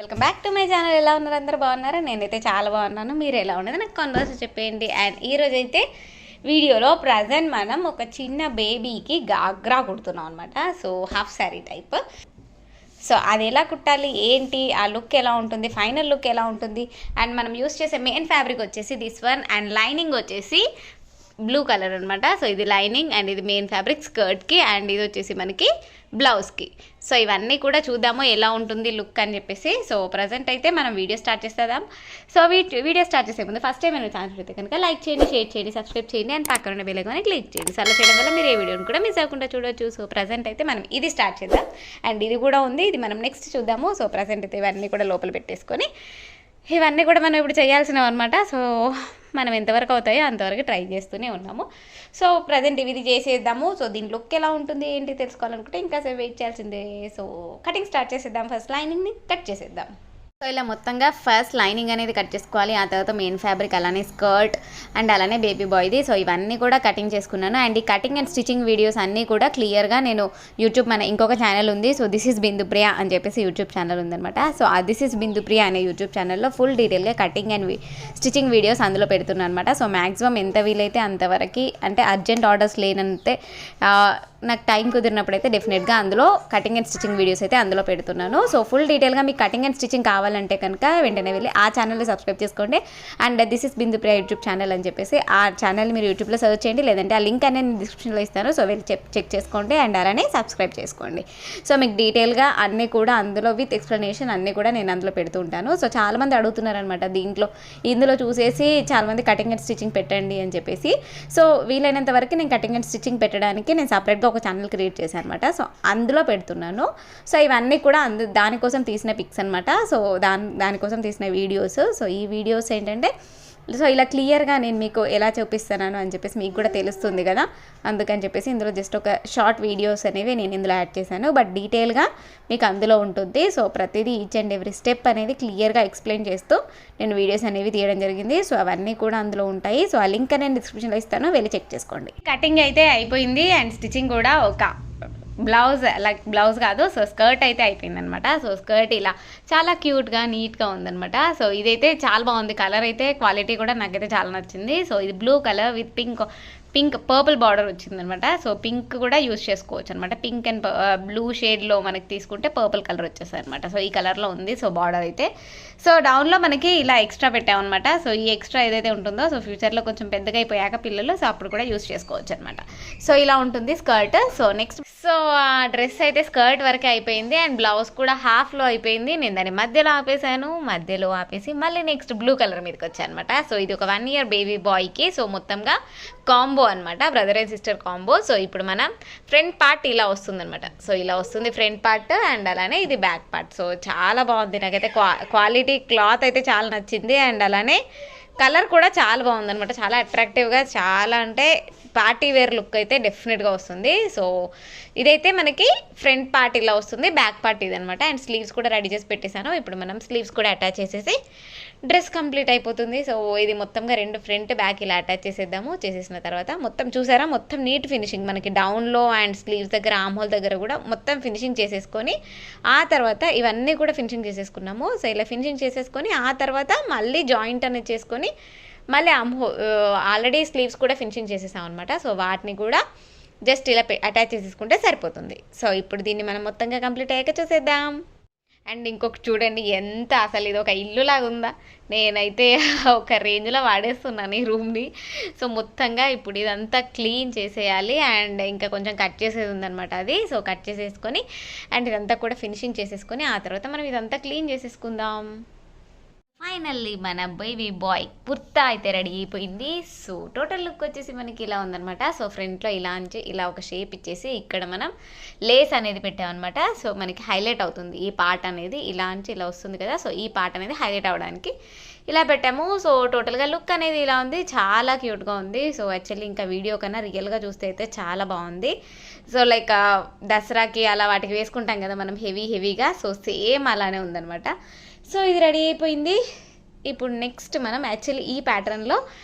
Welcome back to my channel. ఎలా ఉన్నారు? అందరూ బాగున్నారా? నేనైతే చాలా బాగున్నాను. మీరు ఎలా ఉన్నది నాకు కాన్వర్స్ చెప్పేయండి. అండ్ ఈరోజు అయితే వీడియోలో ప్రజెంట్ మనం ఒక చిన్న బేబీకి గాగ్రా కుడుతున్నాం అనమాట. So half sari type. So అది ఎలా కుట్టాలి, ఏంటి, ఆ లుక్ ఎలా ఉంటుంది, ఫైనల్ లుక్ ఎలా ఉంటుంది, అండ్ మనం యూస్ చేసే మెయిన్ ఫ్యాబ్రిక్ వచ్చేసి దిస్ వన్, అండ్ లైనింగ్ వచ్చేసి బ్లూ కలర్ అనమాట. సో ఇది లైనింగ్ అండ్ ఇది మెయిన్ ఫ్యాబ్రిక్ స్కర్ట్కి, అండ్ ఇది వచ్చేసి మనకి బ్లౌజ్కి. సో ఇవన్నీ కూడా చూద్దాము ఎలా ఉంటుంది లుక్ అని చెప్పేసి. సో ప్రజెంట్ అయితే మనం వీడియో స్టార్ట్ చేసేద్దాం. సో వీడియో స్టార్ట్ చేసే ముందు ఫస్ట్ టైం మీరు ఛానల్ అయితే కనుక లైక్ చేయండి, షేర్ చేయండి, సబ్స్క్రైబ్ చేయండి, అండ్ పక్కన ఉన్న బెల్ ఐకాన్ క్లిక్ చేయండి. సో అలా చేయడం వల్ల మీరు ఏ వీడియోని కూడా మిస్ అవ్వకుండా చూడవచ్చు. సో ప్రజెంట్ అయితే మనం ఇది స్టార్ట్ చేద్దాం. అండ్ ఇది కూడా ఉంది, ఇది మనం నెక్స్ట్ చూద్దాము. సో ప్రజెంట్ అయితే ఇవన్నీ కూడా లోపల పెట్టేసుకొని ఇవన్నీ కూడా మనం ఇప్పుడు చేయాల్సినవి అనమాట. సో మనం ఎంతవరకు అవుతాయో అంతవరకు ట్రై చేస్తూనే ఉన్నాము. సో ప్రజెంట్ ఇది చేసేద్దాము. సో దీని లుక్ ఎలా ఉంటుంది ఏంటి తెలుసుకోవాలనుకుంటే ఇంకా సేపు వెయిట్ చేయాల్సిందే. సో కటింగ్ స్టార్ట్ చేసేద్దాం. ఫస్ట్ లైనింగ్ని కట్ చేసేద్దాం. సో ఇలా మొత్తంగా ఫస్ట్ లైనింగ్ అనేది కట్ చేసుకోవాలి. ఆ తర్వాత మెయిన్ ఫ్యాబ్రిక్, అలానే స్కర్ట్, అండ్ అలానే బేబీ బాయ్ది. సో ఇవన్నీ కూడా కటింగ్ చేసుకున్నాను. అండ్ ఈ కటింగ్ అండ్ స్టిచింగ్ వీడియోస్ అన్నీ కూడా క్లియర్గా నేను యూట్యూబ్ మన ఇంకొక ఛానల్ ఉంది. సో దిస్ ఈస్ బిందుప్రియ అని చెప్పేసి యూట్యూబ్ ఛానల్ ఉందనమాట. సో దిస్ ఈస్ బిందుప్రియ అనే యూట్యూబ్ ఛానల్లో ఫుల్ డీటెయిల్గా కటింగ్ అండ్ స్టిచింగ్ వీడియోస్ అందులో పెడుతున్నాను అనమాట. సో మ్యాక్సిమం ఎంత వీలైతే అంతవరకు, అంటే అర్జెంట్ ఆర్డర్స్ లేనంతే నాకు టైం కుదిరినప్పుడైతే డెఫినెట్గా అందులో కటింగ్ అండ్ స్టిచింగ్ వీడియోస్ అయితే అందులో పెడుతున్నాను. సో ఫుల్ డీటెయిల్గా మీకు కటింగ్ అండ్ స్టిచింగ్ కావాలంటే కనుక వెంటనే వెళ్ళి ఆ ఛానల్ని సబ్స్క్రైబ్ చేసుకోండి. And this is Bindupriya YouTube channel అని చెప్పేసి ఆ ఛానల్ని మీరు యూట్యూబ్లో సర్చ్ చేయండి, లేదంటే ఆ లింక్ అనేది డిస్క్రిప్షన్లో ఇస్తాను. సో వెళ్ళి చెక్ చేసుకోండి అండ్ అలానే సబ్స్క్రైబ్ చేసుకోండి. సో మీకు డీటెయిల్గా అన్నీ కూడా అందులో విత్ ఎక్స్ప్లెనేషన్ అన్నీ కూడా నేను అందులో పెడుతూ ఉంటాను. సో చాలామంది అడుగుతున్నారనమాట ఇందులో చూసేసి చాలామంది కటింగ్ అండ్ స్టిచింగ్ పెట్టండి అని చెప్పేసి. సో వీలైనంత వరకు నేను కటింగ్ అండ్ స్టిచింగ్ పెట్టడానికి నేను సపరేట్గా ఒక ఛానల్ క్రియేట్ చేశాను అనమాట. సో అందులో పెడుతున్నాను. సో ఇవన్నీ కూడా దానికోసం తీసిన పిక్స్ అనమాట. సో దానికోసం తీసిన వీడియోస్. సో ఈ వీడియోస్ ఏంటంటే సో ఇలా క్లియర్గా నేను మీకు ఎలా చూపిస్తున్నాను అని చెప్పేసి మీకు కూడా తెలుస్తుంది కదా, అందుకని చెప్పేసి ఇందులో జస్ట్ ఒక షార్ట్ వీడియోస్ అనేవి నేను ఇందులో యాడ్ చేశాను. బట్ డీటెయిల్గా మీకు అందులో ఉంటుంది. సో ప్రతిదీ ఈచ్ అండ్ ఎవ్రీ స్టెప్ అనేది క్లియర్గా ఎక్స్ప్లెయిన్ చేస్తూ నేను వీడియోస్ అనేవి తీయడం జరిగింది. సో అవన్నీ కూడా అందులో ఉంటాయి. సో ఆ లింక్ అనేది డిస్క్రిప్షన్లో ఇస్తాను, వెళ్ళి చెక్ చేసుకోండి. కటింగ్ అయితే అయిపోయింది అండ్ స్టిచింగ్ కూడా ఒక బ్లౌజ్ కాదు, సో స్కర్ట్ అయితే అయిపోయింది అనమాట. సో స్కర్ట్ ఇలా చాలా క్యూట్గా నీట్గా ఉందనమాట. సో ఇదైతే చాలా బాగుంది. కలర్ అయితే క్వాలిటీ కూడా నాకైతే చాలా నచ్చింది. సో ఇది blue colour with pink purple border వచ్చిందనమాట. సో పింక్ కూడా యూస్ చేసుకోవచ్చు అనమాట. పింక్ అండ్ బ్లూ షేడ్లో మనకి తీసుకుంటే పర్పుల్ కలర్ వచ్చేస్తుంది అనమాట. సో ఈ కలర్లో ఉంది. సో బార్డర్ అయితే సో డౌన్లో మనకి ఇలా ఎక్స్ట్రా పెట్టామన్నమాట. సో ఈ ఎక్స్ట్రా ఏదైతే ఉంటుందో సో ఫ్యూచర్లో కొంచెం పెద్దగా అయిపోయాక పిల్లలు సో అప్పుడు కూడా యూస్ చేసుకోవచ్చు అనమాట. సో ఇలా ఉంటుంది స్కర్ట్. సో నెక్స్ట్ సో ఆ డ్రెస్ అయితే స్కర్ట్ వరకే అయిపోయింది అండ్ బ్లౌజ్ కూడా హాఫ్లో అయిపోయింది. నేను దాన్ని మధ్యలో ఆపేసి మళ్ళీ నెక్స్ట్ బ్లూ కలర్ మీదకి వచ్చాను అనమాట. సో ఇది ఒక 1 year బేబీ బాయ్కి. సో మొత్తంగా కాంబో అనమాట, brother and sister combo. So ఇప్పుడు మనం ఫ్రంట్ పార్ట్ ఇలా వస్తుందన్నమాట. సో ఇలా వస్తుంది ఫ్రంట్ పార్ట్ అండ్ అలానే ఇది బ్యాక్ పార్ట్. సో చాలా బాగుంది. నాకైతే క్వాలిటీ క్లాత్ అయితే చాలా నచ్చింది అండ్ అలానే కలర్ కూడా చాలా బాగుందనమాట. చాలా అట్రాక్టివ్గా, చాలా అంటే పార్టీ వేర్ లుక్ అయితే డెఫినెట్గా వస్తుంది. సో ఇదైతే మనకి ఫ్రంట్ పార్ట్ ఇలా వస్తుంది, బ్యాక్ పార్ట్ ఇది అనమాట. అండ్ స్లీవ్స్ కూడా రెడీ చేసి పెట్టేశాను. ఇప్పుడు మనం స్లీవ్స్ కూడా అటాచ్ చేసేసి డ్రెస్ కంప్లీట్ అయిపోతుంది. సో ఇది మొత్తంగా 2 ఫ్రంట్ బ్యాక్ ఇలా అటాచ్ చేసేద్దాము. చేసేసిన తర్వాత మొత్తం చూసారా, మొత్తం నీట్ ఫినిషింగ్ మనకి డౌన్లో అండ్ స్లీవ్స్ దగ్గర, ఆమ్ హోల్ దగ్గర కూడా మొత్తం ఫినిషింగ్ చేసేసుకొని ఆ తర్వాత ఇవన్నీ కూడా ఫినిషింగ్ చేసేసుకున్నాము. సో ఇలా ఫినిషింగ్ చేసేసుకొని ఆ తర్వాత మళ్ళీ జాయింట్ అనేది చేసుకొని మళ్ళీ ఆల్రెడీ స్లీవ్స్ కూడా ఫినిషింగ్ చేసేసాం అనమాట. సో వాటిని కూడా జస్ట్ ఇలా అటాచ్ చేసేసుకుంటే సరిపోతుంది. సో ఇప్పుడు దీన్ని మనం మొత్తంగా కంప్లీట్ అయ్యాక చూసేద్దాం. అండ్ ఇంకొక చూడండి, ఎంత అసలు ఇది ఒక ఇల్లు లాగా ఉందా. నేనైతే ఒక రేంజ్లో వాడేస్తున్నాను ఈ రూమ్ని. సో మొత్తంగా ఇప్పుడు ఇదంతా క్లీన్ చేసేయాలి అండ్ ఇంకా కొంచెం కట్ చేసేది ఉందనమాట అది. సో కట్ చేసేసుకొని అండ్ ఇదంతా కూడా ఫినిషింగ్ చేసేసుకొని ఆ తర్వాత మనం ఇదంతా క్లీన్ చేసేసుకుందాం. ఫైనల్లీ మన బేబీ బాయ్ కుర్తా అయితే రెడీ అయిపోయింది. సో టోటల్ లుక్ వచ్చేసి మనకి ఇలా ఉందనమాట. సో ఫ్రంట్లో ఇలా ఒక షేప్ ఇచ్చేసి ఇక్కడ మనం లేస్ అనేది పెట్టామన్నమాట. సో మనకి హైలైట్ అవుతుంది ఈ పార్ట్ అనేది. ఇలా వస్తుంది కదా. సో ఈ పార్ట్ అనేది హైలైట్ అవ్వడానికి ఇలా పెట్టాము. సో టోటల్గా లుక్ అనేది ఇలా ఉంది, చాలా క్యూట్గా ఉంది. సో యాక్చువల్లీ ఇంకా వీడియో కన్నా రియల్గా చూస్తే అయితే చాలా బాగుంది. సో లైక్ దసరాకి అలా వాటికి వేసుకుంటాం కదా మనం హెవీగా. సో సేమ్ అలానే ఉందనమాట. సో ఇది రెడీ అయిపోయింది. ఇప్పుడు నెక్స్ట్ మనం యాక్చువల్లీ ఈ ప్యాటర్న్లో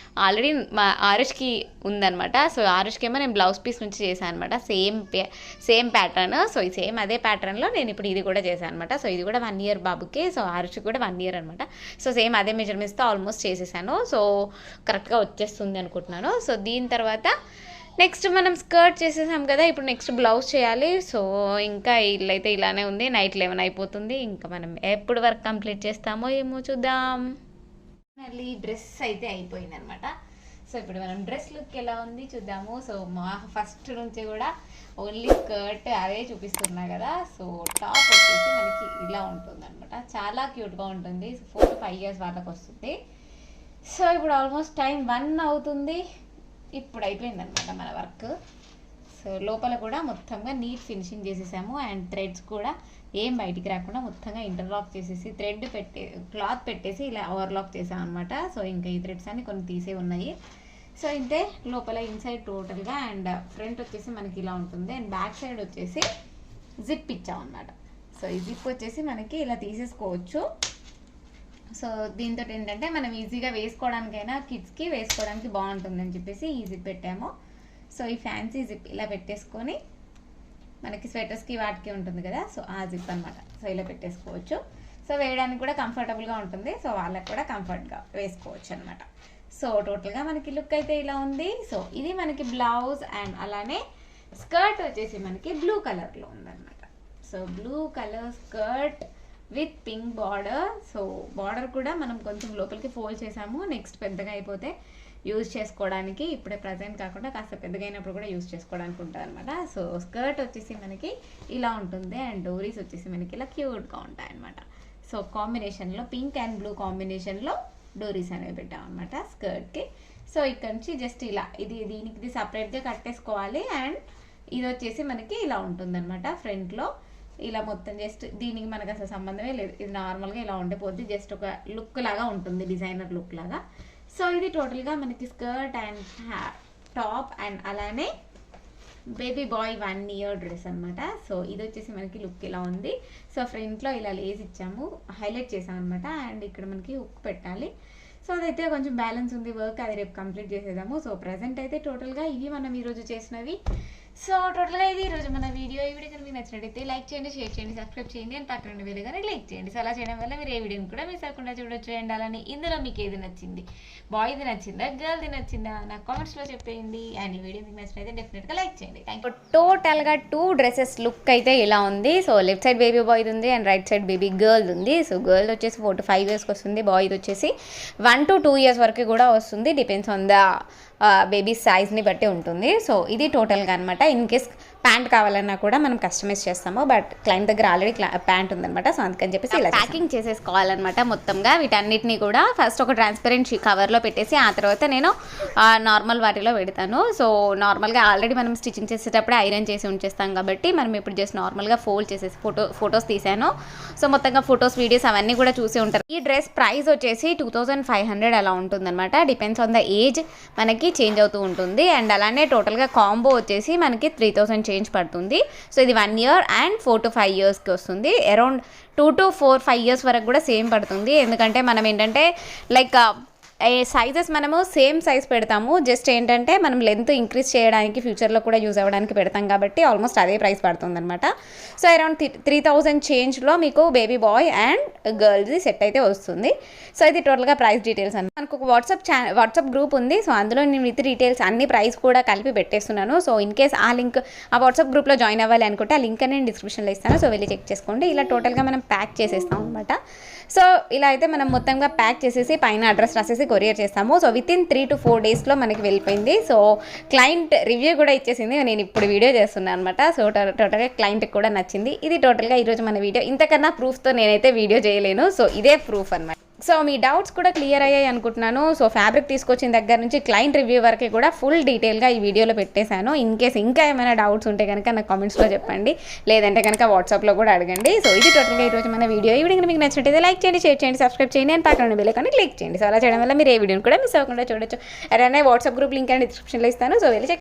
ఆల్రెడీ మా ఆరుష్కి ఉందనమాట. సో ఆరుష్కి ఏమో నేను బ్లౌజ్ పీస్ నుంచి చేశాను అనమాట. Same pattern. సో ఈ సేమ్ అదే ప్యాటర్న్లో నేను ఇప్పుడు ఇది కూడా చేశాను అనమాట. సో ఇది కూడా 1 ఇయర్ బాబుకి, సో ఆరుష్కి కూడా 1 ఇయర్ అనమాట. సో సేమ్ అదే మెజర్మెంట్స్తో ఆల్మోస్ట్ చేసేసాను. సో కరెక్ట్గా వచ్చేస్తుంది అనుకుంటున్నాను. సో దీని తర్వాత నెక్స్ట్ మనం స్కర్ట్ చేసేసాం కదా, ఇప్పుడు నెక్స్ట్ బ్లౌజ్ చేయాలి. సో ఇంకా ఇల్లైతే ఇలానే ఉంది. నైట్ 11 అయిపోతుంది. ఇంకా మనం ఎప్పుడు వర్క్ కంప్లీట్ చేస్తామో ఏమో చూద్దాం. మళ్ళీ డ్రెస్ అయితే అయిపోయింది అనమాట. సో ఇప్పుడు మనం డ్రెస్ లుక్ ఎలా ఉంది చూద్దాము. సో మా ఫస్ట్ నుంచి కూడా ఓన్లీ స్కర్ట్ అదే చూపిస్తున్నా కదా. సో టాప్ వచ్చేసి మనకి ఇలా ఉంటుంది అనమాట. చాలా క్యూట్గా ఉంటుంది. 4 to 5 years వాళ్ళకి వస్తుంది. సో ఇప్పుడు ఆల్మోస్ట్ టైం 1 అవుతుంది. ఇప్పుడు అయిపోయింది అనమాట మన వర్క్. సో లోపల కూడా మొత్తంగా నీట్ ఫినిషింగ్ చేసేసాము. అండ్ థ్రెడ్స్ కూడా ఏం బయటికి రాకుండా మొత్తంగా ఇంటర్లాక్ చేసేసి క్లాత్ పెట్టేసి ఇలా ఓవర్లాక్ చేసాం అనమాట. సో ఇంకా ఈ థ్రెడ్స్ అన్ని కొన్ని తీసే ఉన్నాయి. సో ఇంతే లోపల ఇన్సైడ్ టోటల్గా. అండ్ ఫ్రంట్ వచ్చేసి మనకి ఇలా ఉంటుంది. అండ్ బ్యాక్ సైడ్ వచ్చేసి జిప్ ఇచ్చాం అనమాట. సో ఈ జిప్ వచ్చేసి మనకి ఇలా తీసేసుకోవచ్చు. సో దీంతో ఏంటంటే మనం ఈజీగా వేసుకోవడానికైనా కిడ్స్కి వేసుకోవడానికి బాగుంటుందని చెప్పేసి ఈ జిప్ పెట్టాము. సో ఈ ఫ్యాన్సీ జిప్ ఇలా పెట్టేసుకొని మనకి స్వెటర్స్కి వాటికి ఉంటుంది కదా, సో ఆ జిప్ అనమాట. సో ఇలా పెట్టేసుకోవచ్చు. సో వేయడానికి కూడా కంఫర్టబుల్గా ఉంటుంది. సో వాళ్ళకి కూడా కంఫర్ట్గా వేసుకోవచ్చు అనమాట. సో టోటల్గా మనకి లుక్ అయితే ఇలా ఉంది. సో ఇది మనకి బ్లౌజ్. అండ్ అలానే స్కర్ట్ వచ్చేసి మనకి బ్లూ కలర్లో ఉందన్నమాట. So blue colour skirt with pink border. So border కూడా మనం కొంచెం లోపలికి ఫోల్డ్ చేసాము. నెక్స్ట్ పెద్దగా అయిపోతే యూజ్ చేసుకోవడానికి, ఇప్పుడే ప్రజెంట్ కాకుండా కాస్త పెద్దగా అయినప్పుడు కూడా యూజ్ చేసుకోవడానికి ఉంటుంది అనమాట. సో స్కర్ట్ వచ్చేసి మనకి ఇలా ఉంటుంది. అండ్ డోరీస్ వచ్చేసి మనకి ఇలా క్యూట్గా ఉంటాయి అనమాట. సో కాంబినేషన్లో పింక్ అండ్ బ్లూ కాంబినేషన్లో డోరీస్ అనేవి పెట్టాం అనమాట స్కర్ట్కి. సో ఇక్కడ నుంచి జస్ట్ ఇలా దీనికి సపరేట్గా కట్టేసుకోవాలి. అండ్ ఇది వచ్చేసి మనకి ఇలా ఉంటుంది అనమాట. ఫ్రంట్లో ఇలా మొత్తం జస్ట్ దీనికి మనకు అసలు సంబంధమే లేదు. ఇది నార్మల్గా ఇలా ఉండిపోద్ది. జస్ట్ ఒక లుక్ లాగా ఉంటుంది, డిజైనర్ లుక్ లాగా. సో ఇది టోటల్గా మనకి స్కర్ట్ అండ్ టాప్. అండ్ అలానే బేబీ బాయ్ 1 year డ్రెస్ అనమాట. సో ఇది వచ్చేసి మనకి లుక్ ఇలా ఉంది. సో ఫ్రంట్లో ఇలా లేస్ ఇచ్చాము, హైలైట్ చేసాం అనమాట. అండ్ ఇక్కడ మనకి హుక్ పెట్టాలి. సో అదైతే కొంచెం బ్యాలెన్స్ ఉంది వర్క్, అది రేపు కంప్లీట్ చేసేద్దాము. సో ప్రజెంట్ అయితే టోటల్గా ఇవి మనం ఈరోజు చేసినవి. సో టోటల్గా ఇది ఈరోజు మన వీడియో. ఈ వీడియో కనుక మీకు నచ్చినట్టయితే లైక్ చేయండి, షేర్ చేయండి, సబ్స్క్రైబ్ చేయండి. అండ్ పక్కన వీడియో కానీ క్లిక్ చేయండి. సో అలా చేయడం వల్ల మీరు ఏ వీడియోని కూడా మిస్ అవ్వకుండా చూడొచ్చు. అండ్ అలానే ఇందులో మీకు ఏది నచ్చింది, బాయ్ది నచ్చిందా, గర్ల్ది నచ్చిందా, నాకు కామెంట్స్లో చెప్పేయండి. అండ్ ఈ వీడియో మీకు నచ్చినైతే డెఫినెట్గా లైక్ చేయండి. Thank you. టోటల్గా 2 డ్రెస్సెస్ లుక్ అయితే ఇలా ఉంది. సో లెఫ్ట్ సైడ్ బేబీ బాయ్ది ఉంది and right side baby girl ఉంది. సో గర్ల్ వచ్చేసి 4 to 5 yearsకి వస్తుంది. బాయ్ది వచ్చేసి 1 to 2 years వరకు కూడా వస్తుంది. డిపెండ్స్ ఆన్ ద బేబీ సైజ్ని బట్టి ఉంటుంది. సో ఇది టోటల్గా అనమాట. ఇన్ కేస్ ప్యాంట్ కావాలన్నా కూడా మనం కస్టమైజ్ చేస్తాము. బట్ క్లయింట్ దగ్గర ఆల్రెడీ ప్యాంట్ ఉందనమాట. సో అందుకని చెప్పేసి ఇలా ప్యాకింగ్ చేసేసుకోవాలన్నమాట. మొత్తంగా వీటన్నిటిని కూడా ఫస్ట్ ఒక ట్రాన్స్పరెంట్ కవర్లో పెట్టేసి ఆ తర్వాత నేను నార్మల్ వాటిలో పెడతాను. సో నార్మల్గా ఆల్రెడీ మనం స్టిచ్చింగ్ చేసేటప్పుడే ఐరన్ చేసి ఉంచేస్తాం కాబట్టి మనం ఇప్పుడు జస్ట్ నార్మల్గా ఫోల్డ్ చేసేసి ఫొటోస్ తీసాను. సో మొత్తంగా ఫొటోస్, వీడియోస్ అవన్నీ కూడా చూసి ఉంటారు. ఈ డ్రెస్ ప్రైస్ వచ్చేసి 2500 అలా ఉంటుందన్నమాట. డిపెండ్స్ ఆన్ ద ఏజ్ మనకి చేంజ్ అవుతూ ఉంటుంది. అండ్ అలానే టోటల్గా కాంబో వచ్చేసి మనకి 3000 చేంజ్ పడుతుంది. సో ఇది 1 year అండ్ 4 to 5 yearsకి వస్తుంది. అరౌండ్ 2 to 4-5 years వరకు కూడా సేమ్ పడుతుంది. ఎందుకంటే మనం ఏంటంటే లైక్ సైజెస్ మనము సేమ్ సైజ్ పెడతాము. జస్ట్ ఏంటంటే మనం లెంత్ ఇంక్రీజ్ చేయడానికి ఫ్యూచర్లో కూడా యూజ్ అవ్వడానికి పెడతాం కాబట్టి ఆల్మోస్ట్ అదే ప్రైస్ పడుతుంది అనమాట. సో అరౌండ్ 3000 చేంజ్లో మీకు బేబీ బాయ్ అండ్ గర్ల్ది సెట్ అయితే వస్తుంది. సో ఇది టోటల్గా ప్రైస్ డీటెయిల్స్ అన్నమాట. మనకు ఒక వాట్సాప్ గ్రూప్ ఉంది. సో అందులో నేను విత్ డీటెయిల్స్ అన్ని ప్రైస్ కూడా కలిపి పెట్టేస్తున్నాను. సో ఇన్ కేస్ ఆ వాట్సాప్ గ్రూప్లో జాయిన్ అవ్వాలి అనుకుంటే ఆ లింక్ నేను డిస్క్రిప్షన్లో ఇస్తాను. సో వెళ్ళి చెక్ చేసుకోండి. ఇలా టోటల్గా మనం ప్యాక్ చేసేస్తాం అనమాట. సో ఇలా అయితే మనం మొత్తంగా ప్యాక్ చేసేసి పైన అడ్రస్ రాసేసి కొరియర్ చేస్తాము. సో వితిన్ 3 to 4 daysలో మనకి వెళ్ళిపోయింది. సో క్లయింట్ రివ్యూ కూడా ఇచ్చేసింది. నేను ఇప్పుడు వీడియో చేస్తున్నాను అనమాట. సో టోటల్గా క్లయింట్కి కూడా నచ్చింది. ఇది టోటల్గా ఈరోజు మన వీడియో. ఇంతకన్నా ప్రూఫ్తో నేనైతే వీడియో చేయలేను. సో ఇదే ప్రూఫ్ అనమాట. సో మీ డౌట్స్ కూడా క్లియర్ అయ్యాయి అనుకుంటున్నాను. సో ఫ్యాబ్రిక్ తీసుకొచ్చిన దగ్గర నుంచి క్లయింట్ రివ్యూ వరకు కూడా ఫుల్ డీటెయిల్గా ఈ వీడియోలో పెట్టేశాను. ఇన్ కేస్ ఇంకా ఏమైనా డౌట్స్ ఉంటే కనుక నాకు కామెంట్స్లో చెప్పండి, లేదంటే కనుక వాట్సాప్లో కూడా అడగండి. సో ఇది టోటల్గా ఈరోజు మన వీడియో. ఈ వీడియో మీకు నచ్చినట్టయితే లైక్ చేయండి, షేర్ చేయండి, సబ్స్క్రైబ్ చేయండి అండ్ పక్కన బెల్ ఐకాన్ క్లిక్ చేయండి. సో అలా చేయడం వల్ల మీరు ఏ వీడియోని కూడా మిస్ అవ్వకుండా చూడొచ్చు. అలానే వాట్సాప్ గ్రూప్ లింక్ అని డిస్క్రిప్షన్లో ఇస్తాను. సో వెళ్ళి